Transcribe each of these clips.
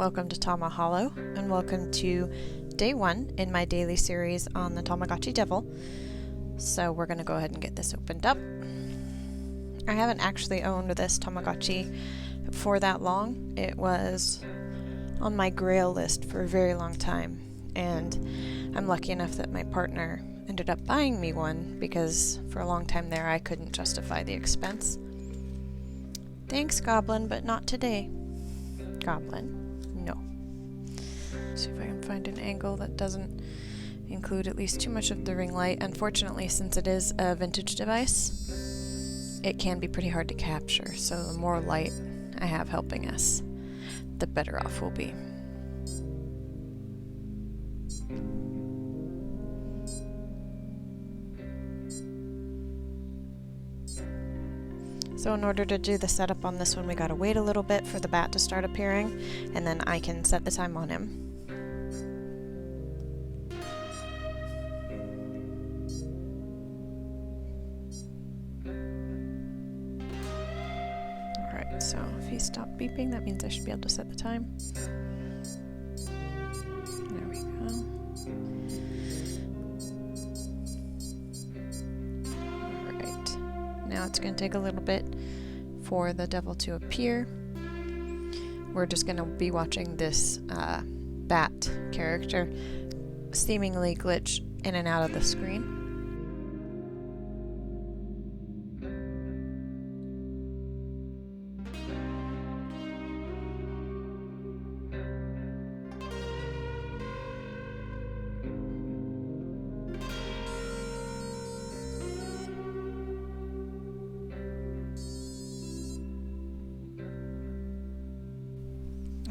welcome to Tama Hollow, and welcome to day 1 in my daily series on the Tamagotchi Devil. So we're going to go ahead and get this opened up. I haven't actually owned this Tamagotchi for that long. It was on my grail list for a very long time, and I'm lucky enough that my partner ended up buying me one because for a long time there I couldn't justify the expense. Thanks, Goblin, but not today. Goblin. No. See if I can find an angle that doesn't include at least too much of the ring light. Unfortunately, since it is a vintage device, it can be pretty hard to capture, so the more light I have helping us, the better off we'll be. So in order to do the setup on this one, we gotta wait a little bit for the bat to start appearing, and then I can set the time on him. Alright, so if he stopped beeping, that means I should be able to set the time. There we go. Now it's going to take a little bit for the devil to appear. We're just going to be watching this bat character seemingly glitch in and out of the screen.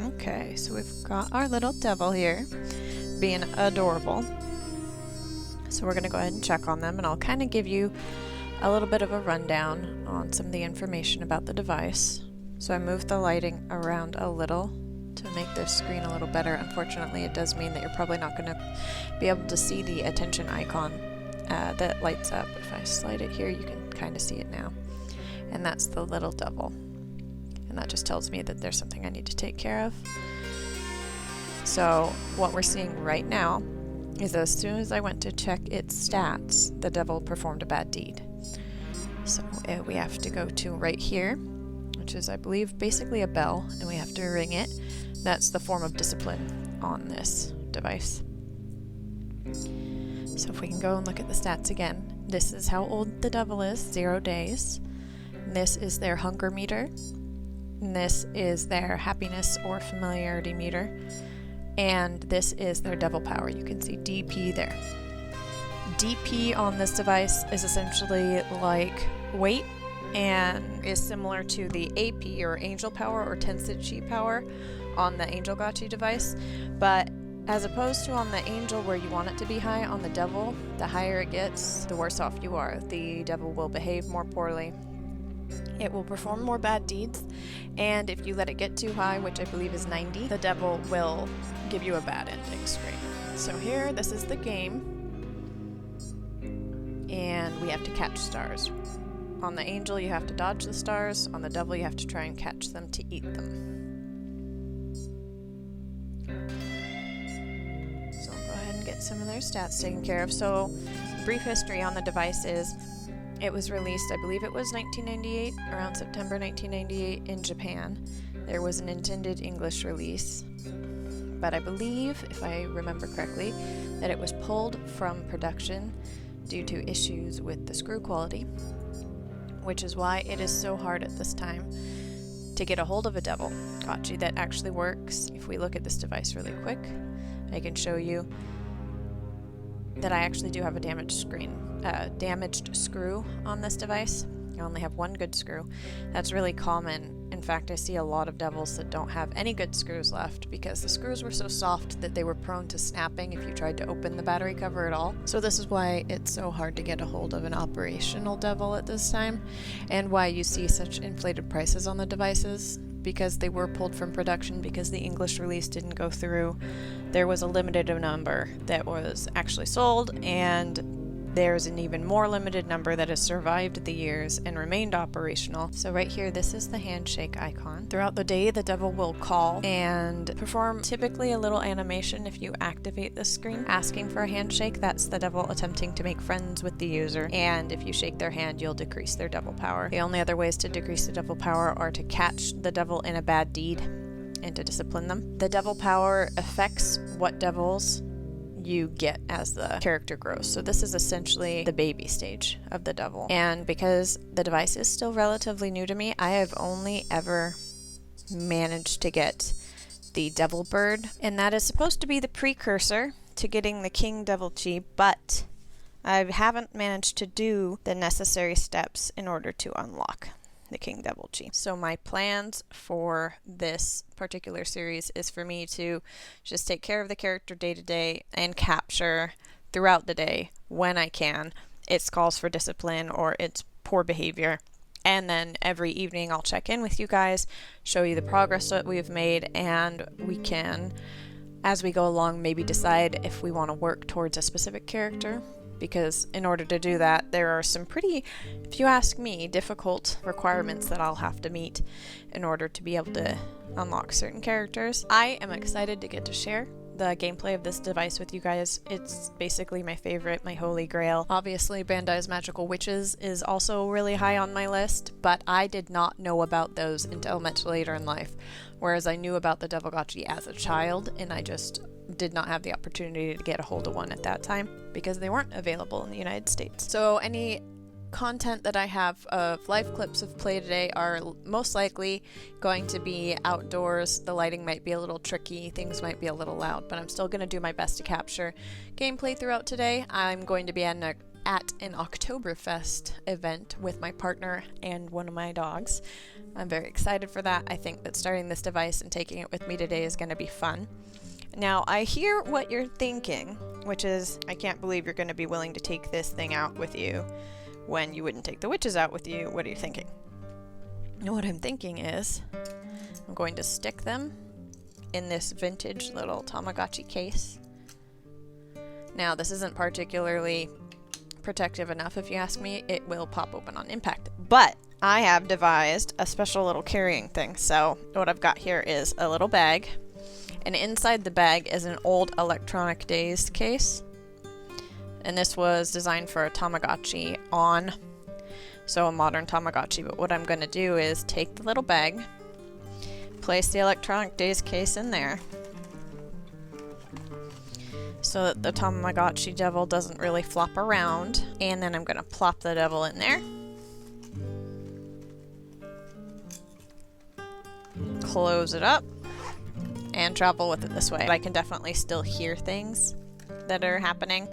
Okay, so we've got our little devil here, being adorable. So we're going to go ahead and check on them, and I'll kind of give you a little bit of a rundown on some of the information about the device. So I moved the lighting around a little to make the screen a little better. Unfortunately, it does mean that you're probably not going to be able to see the attention icon that lights up. If I slide it here, you can kind of see it now. And that's the little devil. And that just tells me that there's something I need to take care of. So what we're seeing right now is as soon as I went to check its stats, the devil performed a bad deed. So we have to go to right here, which is, I believe, basically a bell, and we have to ring it. That's the form of discipline on this device. So if we can go and look at the stats again, this is how old the devil is, 0 days. This is their hunger meter. And this is their happiness or familiarity meter, and this is their devil power. You can see DP there. DP on this device is essentially like weight and is similar to the AP or angel power or Tensichi power on the Devilgotchi device, but as opposed to on the angel where you want it to be high, on the devil, the higher it gets, the worse off you are. The devil will behave more poorly. It will perform more bad deeds, and if you let it get too high, which I believe is 90, the devil will give you a bad ending screen. So here, this is the game, and we have to catch stars. On the angel, you have to dodge the stars. On the devil, you have to try and catch them to eat them. So I'll go ahead and get some of their stats taken care of. So, brief history on the device is it was released, I believe it was 1998, around September 1998 in Japan. There was an intended English release, but I believe, if I remember correctly, that it was pulled from production due to issues with the screw quality, which is why it is so hard at this time to get a hold of a Devilgotchi that actually works. If we look at this device really quick, I can show you that I actually do have a damaged screw on this device. I only have one good screw. That's really common. In fact, I see a lot of devils that don't have any good screws left because the screws were so soft that they were prone to snapping if you tried to open the battery cover at all. So this is why it's so hard to get a hold of an operational devil at this time, and why you see such inflated prices on the devices, because they were pulled from production because the English release didn't go through. There was a limited number that was actually sold, and there's an even more limited number that has survived the years and remained operational. So right here, this is the handshake icon. Throughout the day, the devil will call and perform typically a little animation if you activate the screen asking for a handshake. That's the devil attempting to make friends with the user, and if you shake their hand, you'll decrease their devil power. The only other ways to decrease the devil power are to catch the devil in a bad deed and to discipline them. The devil power affects what devils you get as the character grows. So this is essentially the baby stage of the devil. And because the device is still relatively new to me, I have only ever managed to get the devil bird, and that is supposed to be the precursor to getting the King Devilgotchi, but I haven't managed to do the necessary steps in order to unlock the King Devilgotchi. So my plans for this particular series is for me to just take care of the character day to day and capture throughout the day, when I can, its calls for discipline or its poor behavior. And then every evening I'll check in with you guys, show you the progress that we've made, and we can, as we go along, maybe decide if we want to work towards a specific character. Because in order to do that, there are some pretty, if you ask me, difficult requirements that I'll have to meet in order to be able to unlock certain characters. I am excited to get to share the gameplay of this device with you guys. It's basically my favorite, my holy grail. Obviously, Bandai's Magical Witches is also really high on my list, but I did not know about those until much later in life. Whereas I knew about the Devilgotchi as a child, and I just did not have the opportunity to get a hold of one at that time because they weren't available in the United States. So any content that I have of live clips of play today are most likely going to be outdoors. The lighting might be a little tricky, things might be a little loud, but I'm still going to do my best to capture gameplay throughout today. I'm going to be at an Oktoberfest event with my partner and one of my dogs. I'm very excited for that. I think that starting this device and taking it with me today is going to be fun. Now, I hear what you're thinking, which is, I can't believe you're going to be willing to take this thing out with you when you wouldn't take the witches out with you. What are you thinking? And what I'm thinking is, I'm going to stick them in this vintage little Tamagotchi case. Now, this isn't particularly protective enough, if you ask me. It will pop open on impact. But I have devised a special little carrying thing. So what I've got here is a little bag, and inside the bag is an old electronic days case. And this was designed for a Tamagotchi on, so a modern Tamagotchi. But what I'm going to do is take the little bag, place the electronic days case in there, so that the Tamagotchi Devil doesn't really flop around. And then I'm going to plop the devil in there. Close it up and travel with it this way. I can definitely still hear things that are happening,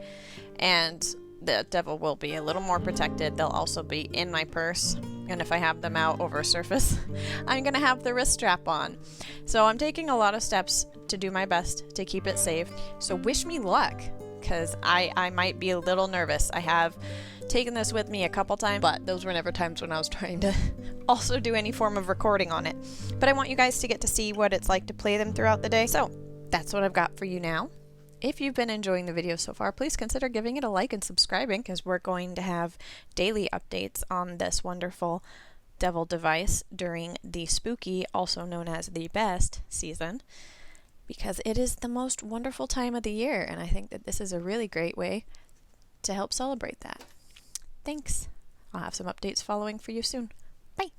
and the devil will be a little more protected. They'll also be in my purse, and if I have them out over a surface, I'm gonna have the wrist strap on. So I'm taking a lot of steps to do my best to keep it safe. So wish me luck, because I might be a little nervous. I have taken this with me a couple times, but those were never times when I was trying to also do any form of recording on it. But I want you guys to get to see what it's like to play them throughout the day. So that's what I've got for you now. If you've been enjoying the video so far, please consider giving it a like and subscribing, because we're going to have daily updates on this wonderful devil device during the spooky, also known as the best season, because it is the most wonderful time of the year, and I think that this is a really great way to help celebrate that. Thanks. I'll have some updates following for you soon. Bye.